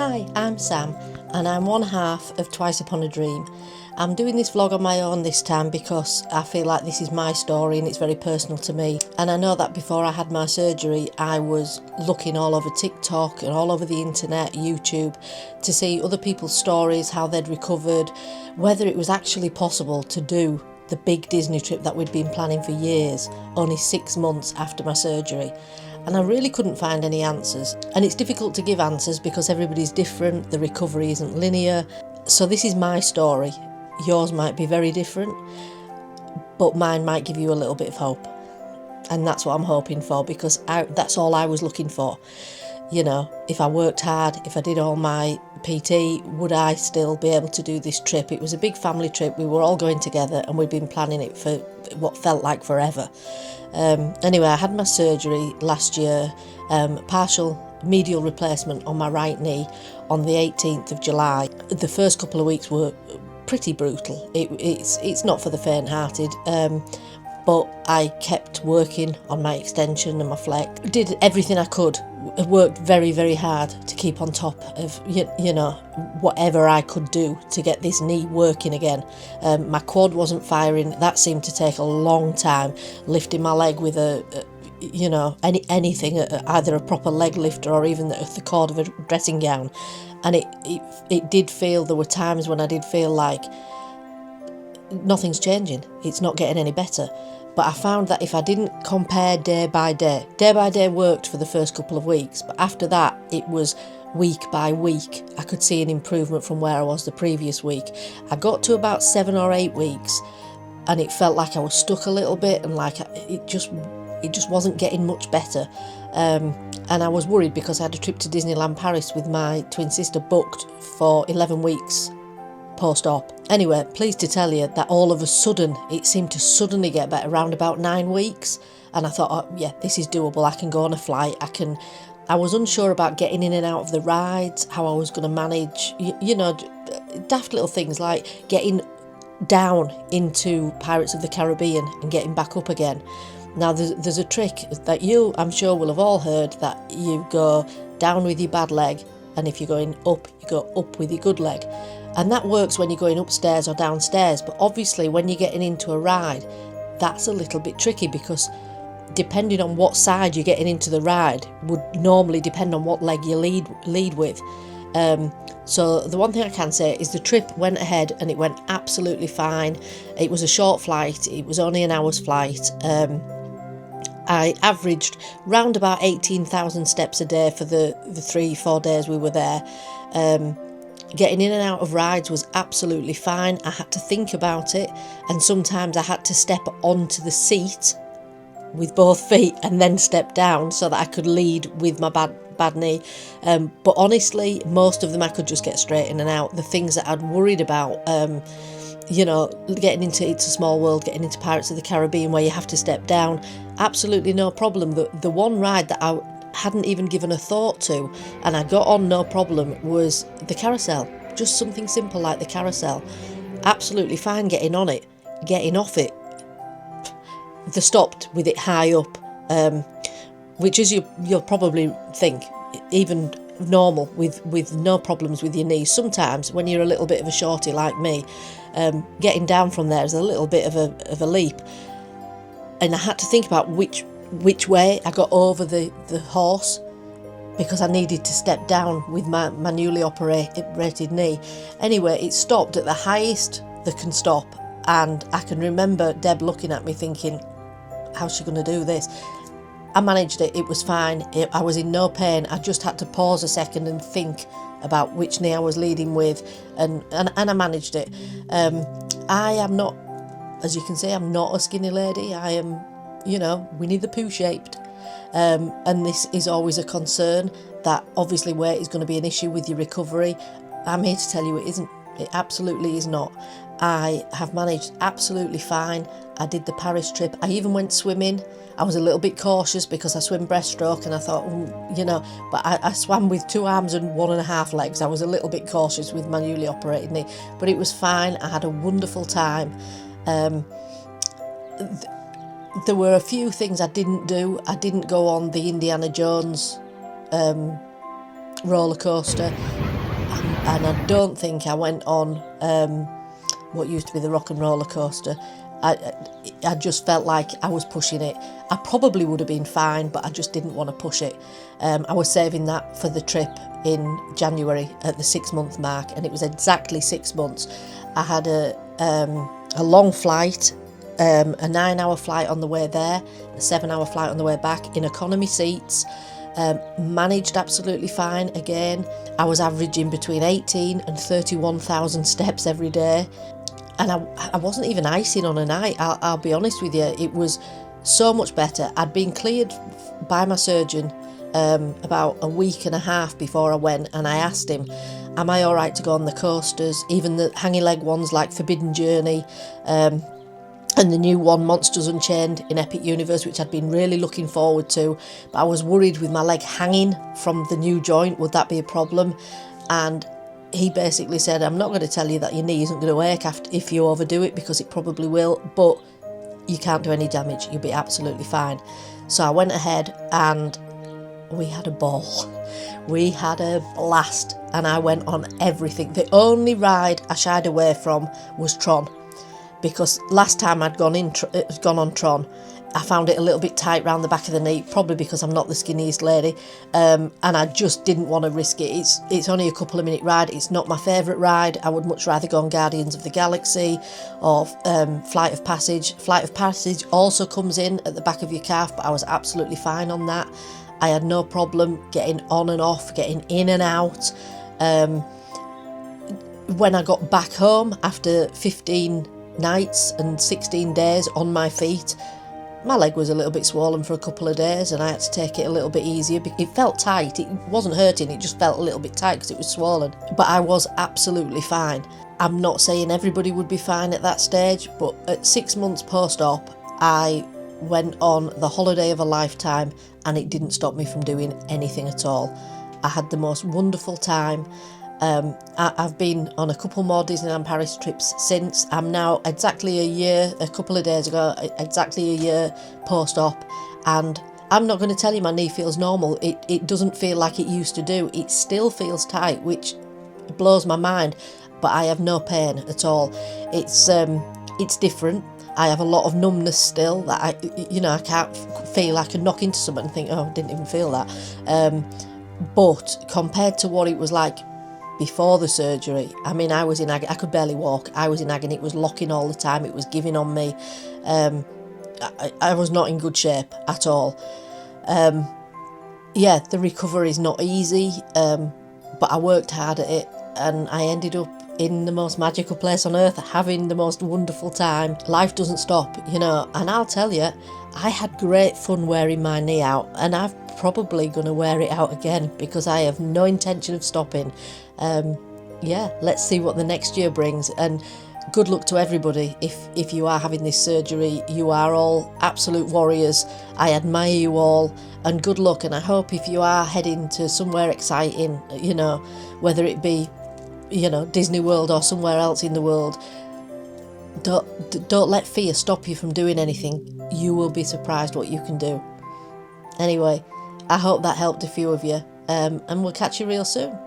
Hi, I'm Sam, and I'm one half of Twice Upon a Dream. I'm doing this vlog on my own this time because I feel like this is my story and it's very personal to me. And I know that before I had my surgery, I was looking all over TikTok and all over the internet, YouTube, to see other people's stories, how they'd recovered, whether it was actually possible to do the big Disney trip that we'd been planning for years, only 6 months after my surgery. And I really couldn't find any answers. And it's difficult to give answers because everybody's different, the recovery isn't linear. So this is my story. Yours might be very different, but mine might give you a little bit of hope. And that's what I'm hoping for, because that's all I was looking for. You know, if I worked hard, if I did all my PT, would I still be able to do this trip? It was a big family trip. We were all going together and we'd been planning it for what felt like forever. Anyway, I had my surgery last year, partial medial replacement on my right knee on the 18th of July. The first couple of weeks were pretty brutal. It's not for the faint-hearted. But I kept working on my extension and my flex. Did everything I could. Worked very, very hard to keep on top of, you know, whatever I could do to get this knee working again. My quad wasn't firing. That seemed to take a long time. Lifting my leg with anything, either a proper leg lifter or even the cord of a dressing gown. And it did feel, there were times when I did feel like nothing's changing. It's not getting any better. But I found that if I didn't compare day by day worked for the first couple of weeks, but after that it was week by week. I could see an improvement from where I was the previous week. I got to about 7 or 8 weeks and it felt like I was stuck a little bit and like it just wasn't getting much better. And I was worried because I had a trip to Disneyland Paris with my twin sister booked for 11 weeks post-op. Anyway, pleased to tell you that all of a sudden it seemed to suddenly get better around about 9 weeks, and I thought, oh yeah, this is doable. I can go on a flight. I was unsure about getting in and out of the rides, how I was going to manage, daft little things like getting down into Pirates of the Caribbean and getting back up again. Now there's a trick that you, I'm sure, will have all heard, that you go down with your bad leg, and if you're going up, you go up with your good leg. And that works when you're going upstairs or downstairs, but obviously when you're getting into a ride, that's a little bit tricky, because depending on what side you're getting into the ride would normally depend on what leg you lead with. So the one thing I can say is the trip went ahead and it went absolutely fine. It was a short flight. It was only an hour's flight. I averaged round about 18,000 steps a day for the 3-4 days we were there. Getting in and out of rides was absolutely fine. I had to think about it, and sometimes I had to step onto the seat with both feet and then step down so that I could lead with my bad knee. But honestly, most of them I could just get straight in and out. The things that I'd worried about, getting into It's a Small World, getting into Pirates of the Caribbean where you have to step down, absolutely no problem. The one ride that I hadn't even given a thought to and I got on no problem was the carousel. Just something simple like the carousel. Absolutely fine getting on it. Getting off it, they stopped with it high up, which is you'll probably think even normal with no problems with your knees. Sometimes when you're a little bit of a shorty like me, getting down from there is a little bit of a leap, and I had to think about which way I got over the horse, because I needed to step down with my newly operated knee. Anyway, it stopped at the highest that can stop, and I can remember Deb looking at me thinking, how's she going to do this? I managed it. It was fine. I was in no pain. I just had to pause a second and think about which knee I was leading with, and I managed it. I am not, as you can see, I'm not a skinny lady. I am, Winnie the Pooh shaped. And this is always a concern, that obviously weight is going to be an issue with your recovery. I'm here to tell you it isn't. It absolutely is not. I have managed absolutely fine. I did the Paris trip. I even went swimming. I was a little bit cautious because I swim breaststroke, and I thought, but I swam with 2 arms and 1.5 legs. I was a little bit cautious with my newly operated knee, but it was fine. I had a wonderful time. There were a few things I didn't do. I didn't go on the Indiana Jones roller coaster. and I don't think I went on what used to be the rock and roller coaster. I just felt like I was pushing it. I probably would have been fine, but I just didn't want to push it. I was saving that for the trip in January at the 6-month mark, and it was exactly 6 months. I had a long flight, a 9-hour flight on the way there, a 7-hour flight on the way back in economy seats. Managed absolutely fine again. I was averaging between 18 and 31,000 steps every day. And I wasn't even icing on a night, I'll be honest with you. It was so much better. I'd been cleared by my surgeon about a week and a half before I went, and I asked him, am I all right to go on the coasters, even the hanging leg ones like Forbidden Journey, and the new one, Monsters Unchained in Epic Universe, which I'd been really looking forward to, but I was worried with my leg hanging from the new joint, would that be a problem? And he basically said, I'm not going to tell you that your knee isn't going to ache if you overdo it, because it probably will, but you can't do any damage, you'll be absolutely fine. So I went ahead and we had a ball. We had a blast, and I went on everything. The only ride I shied away from was Tron, because last time I'd gone on Tron, I found it a little bit tight round the back of the knee, probably because I'm not the skinniest lady, and I just didn't want to risk it. It's only a couple of minute ride. It's not my favourite ride. I would much rather go on Guardians of the Galaxy or Flight of Passage. Flight of Passage also comes in at the back of your calf, but I was absolutely fine on that. I had no problem getting on and off, getting in and out. When I got back home after 15 nights and 16 days on my feet, my leg was a little bit swollen for a couple of days, and I had to take it a little bit easier. It felt tight. It wasn't hurting, it just felt a little bit tight because it was swollen. But I was absolutely fine. I'm not saying everybody would be fine at that stage, but at 6 months post-op, I went on the holiday of a lifetime, and it didn't stop me from doing anything at all. I had the most wonderful time. I've been on a couple more Disneyland Paris trips since. I'm now exactly a year, a couple of days ago, exactly a year post-op, and I'm not going to tell you my knee feels normal. It doesn't feel like it used to do. It still feels tight, which blows my mind, but I have no pain at all. It's different. I have a lot of numbness still that I can't feel. I can knock into something and think, oh, I didn't even feel that. But compared to what it was like before the surgery, I mean, I was in agony. I could barely walk. I was in agony. It was locking all the time. It was giving on me. I was not in good shape at all. The recovery is not easy, but I worked hard at it, and I ended up in the most magical place on earth, having the most wonderful time. Life doesn't stop, and I'll tell you, I had great fun wearing my knee out, and I'm probably going to wear it out again because I have no intention of stopping. Let's see what the next year brings, and good luck to everybody. If you are having this surgery, you are all absolute warriors. I admire you all, and good luck. And I hope if you are heading to somewhere exciting, whether it be Disney World or somewhere else in the world, don't let fear stop you from doing anything. You will be surprised what you can do. Anyway, I hope that helped a few of you, and we'll catch you real soon.